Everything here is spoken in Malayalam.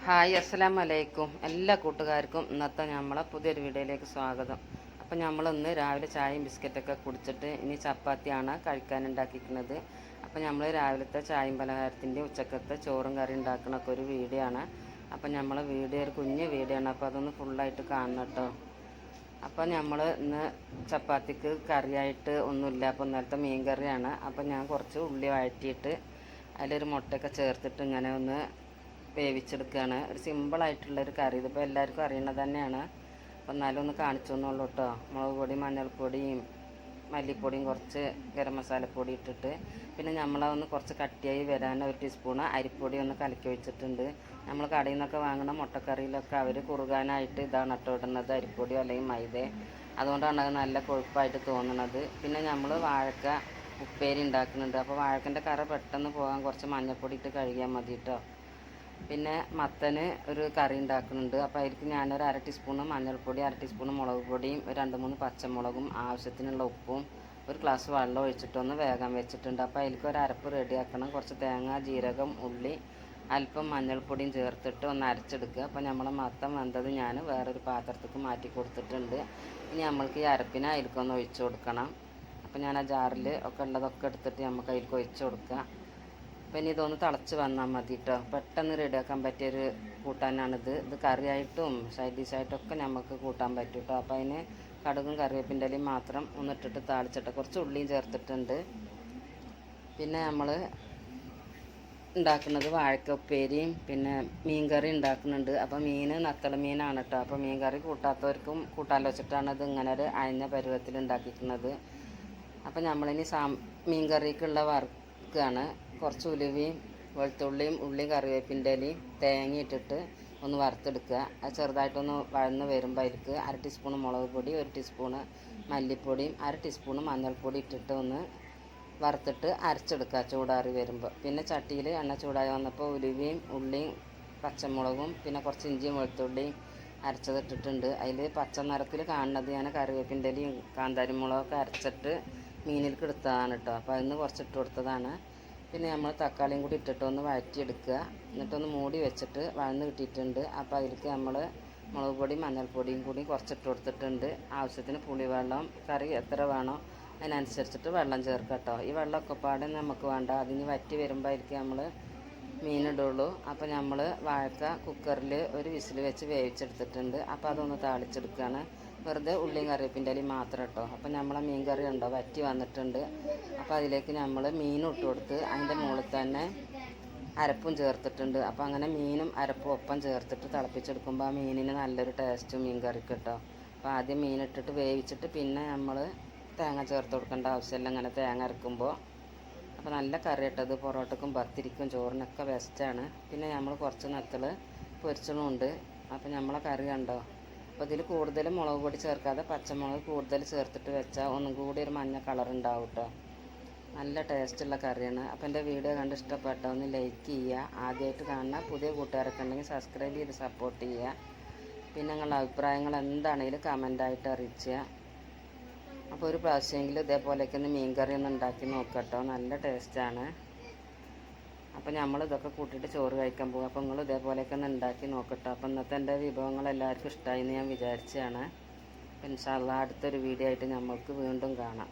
ഹായ് അസ്സലാമു അലൈക്കും. എല്ലാ കൂട്ടുകാർക്കും ഇന്നത്തെ നമ്മളെ പുതിയൊരു വീഡിയോയിലേക്ക് സ്വാഗതം. അപ്പം നമ്മളിന്ന് രാവിലെ ചായയും ബിസ്ക്കറ്റൊക്കെ കുടിച്ചിട്ട് ഇനി ചപ്പാത്തിയാണ് കഴിക്കാനുണ്ടാക്കിയിരിക്കുന്നത്. അപ്പം നമ്മൾ രാവിലത്തെ ചായയും പലഹാരത്തിൻ്റെ ഉച്ചക്കത്തെ ചോറും കറി ഉണ്ടാക്കണൊക്കെ ഒരു വീഡിയോ ആണ്. അപ്പം നമ്മളെ വീഡിയോ ഒരു കുഞ്ഞ് വീഡിയോ ആണ്. അപ്പോൾ അതൊന്ന് ഫുള്ളായിട്ട് കാണണം കേട്ടോ. അപ്പം നമ്മൾ ഇന്ന് ചപ്പാത്തിക്ക് കറിയായിട്ട് ഒന്നുമില്ല. അപ്പോൾ ഇന്നലത്തെ മീൻ കറിയാണ്. അപ്പം ഞാൻ കുറച്ച് ഉള്ളി വഴറ്റിയിട്ട് അതിലൊരു മുട്ടയൊക്കെ ചേർത്തിട്ട് ഇങ്ങനെ ഒന്ന് വേവിച്ചെടുക്കുകയാണ്. ഒരു സിമ്പിളായിട്ടുള്ളൊരു കറി. ഇതിപ്പോൾ എല്ലാവർക്കും അറിയണത് തന്നെയാണ്. അപ്പം എന്നാലും ഒന്ന് കാണിച്ചു എന്നുള്ളൂ കേട്ടോ. മുളക് പൊടി, മഞ്ഞൾപ്പൊടിയും മല്ലിപ്പൊടിയും കുറച്ച് ഗരം മസാലപ്പൊടി ഇട്ടിട്ട് പിന്നെ നമ്മളതൊന്ന് കുറച്ച് കട്ടിയായി വരാൻ ഒരു ടീസ്പൂണ് അരിപ്പൊടി ഒന്ന് കലക്കി വെച്ചിട്ടുണ്ട്. നമ്മൾ കടയിൽ നിന്നൊക്കെ വാങ്ങുന്ന മുട്ടക്കറിയിലൊക്കെ അവർ കുറുകാനായിട്ട് ഇതാണ് ഇട്ടോ ഇടുന്നത്, അരിപ്പൊടിയോ അല്ലെങ്കിൽ മൈദ. അതുകൊണ്ടാണ് അത് നല്ല കൊഴുപ്പായിട്ട് തോന്നുന്നത്. പിന്നെ നമ്മൾ വാഴക്ക ഉപ്പേരി ഉണ്ടാക്കുന്നുണ്ട്. അപ്പോൾ വാഴക്കൻ്റെ കറ പെട്ടെന്ന് പോകാൻ കുറച്ച് മഞ്ഞൾപ്പൊടി ഇട്ട് കഴുകിയാൽ മതി കേട്ടോ. പിന്നെ മത്തന് ഒരു കറി ഉണ്ടാക്കുന്നുണ്ട്. അപ്പോൾ അതിലേക്ക് ഞാനൊരു അര ടീസ്പൂണ് മഞ്ഞൾപ്പൊടി, അര ടീസ്പൂണ് മുളക് പൊടിയും ഒരു 2-3 പച്ചമുളകും ആവശ്യത്തിനുള്ള ഉപ്പും ഒരു ഗ്ലാസ് വെള്ളം ഒഴിച്ചിട്ടൊന്ന് വേഗം വെച്ചിട്ടുണ്ട്. അപ്പോൾ അതിലേക്ക് ഒരു അരപ്പ് റെഡിയാക്കണം. കുറച്ച് തേങ്ങ, ജീരകം, ഉള്ളി, അല്പം മഞ്ഞൾപ്പൊടിയും ചേർത്തിട്ട് ഒന്ന് അരച്ചെടുക്കുക. അപ്പോൾ നമ്മൾ മത്തം വെന്തത് ഞാൻ വേറൊരു പാത്രത്തേക്ക് മാറ്റി കൊടുത്തിട്ടുണ്ട്. ഇനി നമ്മൾക്ക് ഈ അരപ്പിനെ അതിലേക്കൊന്ന് ഒഴിച്ചു കൊടുക്കണം. അപ്പോൾ ഞാൻ ആ ജാറിൽ ഒക്കെ ഉള്ളതൊക്കെ എടുത്തിട്ട് നമുക്ക് അതിലേക്ക് ഒഴിച്ചു കൊടുക്കുക. പിന്നെ ഇതൊന്ന് തിളച്ച് വന്നാൽ മതി കേട്ടോ. പെട്ടെന്ന് റെഡിയാക്കാൻ പറ്റിയൊരു കൂട്ടാനാണിത്. ഇത് കറിയായിട്ടും സൈഡ് ഡിഷായിട്ടൊക്കെ നമുക്ക് കൂട്ടാൻ പറ്റും കേട്ടോ. അപ്പോൾ അതിന് കടുകും കറിവേപ്പിൻ്റെ ഇലയും മാത്രം ഒന്നിട്ടിട്ട് താളിച്ചിട്ട് കുറച്ച് ഉള്ളിയും ചേർത്തിട്ടുണ്ട്. പിന്നെ നമ്മൾ ഉണ്ടാക്കുന്നത് വാഴക്ക ഉപ്പേരിയും പിന്നെ മീൻ കറി ഉണ്ടാക്കുന്നുണ്ട്. അപ്പോൾ മീൻ നത്തള മീനാണ് കേട്ടോ. അപ്പോൾ മീൻ കറി കൂട്ടാത്തവർക്കും കൂട്ടാൻ വെച്ചിട്ടാണ് ഇത് ഇങ്ങനെ ഒരു അയഞ്ഞ പരുവത്തിൽ ഉണ്ടാക്കിക്കുന്നത്. അപ്പോൾ നമ്മളിനി മീൻ കറിക്കുള്ള വറുക്കാണ്. കുറച്ച് ഉലുവയും വെളുത്തുള്ളിയും ഉള്ളിയും കറിവേപ്പിൻ്റെ ഇലയും തേങ്ങ ഇട്ടിട്ട് ഒന്ന് വറുത്തെടുക്കുക. അത് ചെറുതായിട്ടൊന്ന് വഴന്ന് വരുമ്പോൾ അതിലേക്ക് അര ടീസ്പൂണ് മുളക് പൊടി, 1 ടീസ്പൂണ് മല്ലിപ്പൊടിയും 1/2 ടീസ്പൂണ് മഞ്ഞൾപ്പൊടി ഇട്ടിട്ട് ഒന്ന് വറുത്തിട്ട് അരച്ചെടുക്കുക ചൂടാറി വരുമ്പോൾ. പിന്നെ ചട്ടിയിൽ എണ്ണ ചൂടായി വന്നപ്പോൾ ഉലുവയും ഉള്ളിയും പച്ചമുളകും പിന്നെ കുറച്ച് ഇഞ്ചിയും വെളുത്തുള്ളിയും അരച്ചതിട്ടിട്ടുണ്ട്. അതിൽ പച്ച നിറത്തിൽ കാണുന്നത് ഞാൻ കറിവേപ്പിൻ്റെ ഇലയും കാന്താരി മുളകൊക്കെ അരച്ചിട്ട് മീനിലേക്ക് എടുത്തതാണ് കേട്ടോ. അപ്പോൾ അതിന് കുറച്ചിട്ട് കൊടുത്തതാണ്. പിന്നെ നമ്മൾ തക്കാളിയും കൂടി ഇട്ടിട്ട് ഒന്ന് വഴറ്റിയെടുക്കുക. എന്നിട്ടൊന്ന് മൂടി വെച്ചിട്ട് വഴന്ന് കിട്ടിയിട്ടുണ്ട്. അപ്പോൾ അതിലേക്ക് നമ്മൾ മുളക് പൊടിയും മഞ്ഞൾപ്പൊടിയും കൂടി കുറച്ചിട്ട് കൊടുത്തിട്ടുണ്ട്. ആവശ്യത്തിന് പുളിവെള്ളം, കറി എത്ര വേണോ അതിനനുസരിച്ചിട്ട് വെള്ളം ചേർക്കുക കേട്ടോ. ഈ വെള്ളമൊക്കെ പാടെ നമുക്ക് വേണ്ട. അതിന് വറ്റി വരുമ്പോൾ അതിലേക്ക് നമ്മൾ മീനിടുള്ളൂ. അപ്പോൾ നമ്മൾ വാഴക്ക കുക്കറിൽ ഒരു വിസിൽ വെച്ച് വേവിച്ചെടുത്തിട്ടുണ്ട്. അപ്പോൾ അതൊന്ന് താളിച്ചെടുക്കുകയാണ്. വെറുതെ ഉള്ളിയും കറിവേപ്പിൻ്റെ ഇലയും മാത്രം കേട്ടോ. അപ്പോൾ നമ്മളെ മീൻ കറി ഉണ്ടോ വറ്റി വന്നിട്ടുണ്ട്. അപ്പോൾ അതിലേക്ക് നമ്മൾ മീനും ഇട്ട് കൊടുത്ത് അതിൻ്റെ മുകളിൽ തന്നെ അരപ്പും ചേർത്തിട്ടുണ്ട്. അപ്പോൾ അങ്ങനെ മീനും അരപ്പും ഒപ്പം ചേർത്തിട്ട് തിളപ്പിച്ചെടുക്കുമ്പോൾ ആ മീനിന് നല്ലൊരു ടേസ്റ്റും മീൻ കറിക്ക് കേട്ടോ. അപ്പോൾ ആദ്യം മീനിട്ടിട്ട് വേവിച്ചിട്ട് പിന്നെ നമ്മൾ തേങ്ങ ചേർത്ത് കൊടുക്കേണ്ട ആവശ്യമില്ല അങ്ങനെ തേങ്ങ അരക്കുമ്പോൾ. അപ്പോൾ നല്ല കറി ഇട്ടത് പൊറോട്ടക്കും പത്തിരിക്കും ചോറിനൊക്കെ ബെസ്റ്റാണ്. പിന്നെ നമ്മൾ കുറച്ച് നത്തൾ പൊരിച്ചതുമുണ്ട്. അപ്പോൾ നമ്മളെ കറി കണ്ടോ. അപ്പോൾ ഇതിൽ കൂടുതൽ മുളക് പൊടി ചേർക്കാതെ പച്ചമുളക് കൂടുതൽ ചേർത്തിട്ട് വെച്ചാൽ ഒന്നും കൂടി ഒരു മഞ്ഞ കളർ ഉണ്ടാവും കേട്ടോ. നല്ല ടേസ്റ്റുള്ള കറിയാണ്. അപ്പോൾ എൻ്റെ വീഡിയോ കണ്ട് ഇഷ്ടപ്പെട്ട ഒന്ന് ലൈക്ക് ചെയ്യുക. ആദ്യമായിട്ട് കാണുന്ന പുതിയ കൂട്ടുകാരൊക്കെ ഉണ്ടെങ്കിൽ സബ്സ്ക്രൈബ് ചെയ്ത് സപ്പോർട്ട് ചെയ്യുക. പിന്നെ നിങ്ങളുടെ അഭിപ്രായങ്ങൾ എന്താണെങ്കിലും കമൻ്റായിട്ട് അറിയിക്കുക. അപ്പോൾ ഒരു പ്രാവശ്യമെങ്കിലും ഇതേപോലെയൊക്കെ ഒന്ന് മീൻ കറി ഒന്ന് ഉണ്ടാക്കി നോക്കട്ടോ. നല്ല ടേസ്റ്റാണ്. അപ്പോൾ നമ്മളിതൊക്കെ കൂട്ടിയിട്ട് ചോറ് കഴിക്കാൻ പോകും. അപ്പോൾ നിങ്ങൾ ഇതേപോലെയൊക്കെ ഒന്ന് ഉണ്ടാക്കി നോക്കട്ടോ. അപ്പോൾ ഇന്നത്തെ എൻ്റെ വിഭവങ്ങൾ എല്ലാവർക്കും ഇഷ്ടമായി എന്ന് ഞാൻ വിചാരിച്ചതാണ്. ഇൻഷാ അല്ലാഹ് അടുത്തൊരു വീഡിയോ ആയിട്ട് നമ്മൾക്ക് വീണ്ടും കാണാം.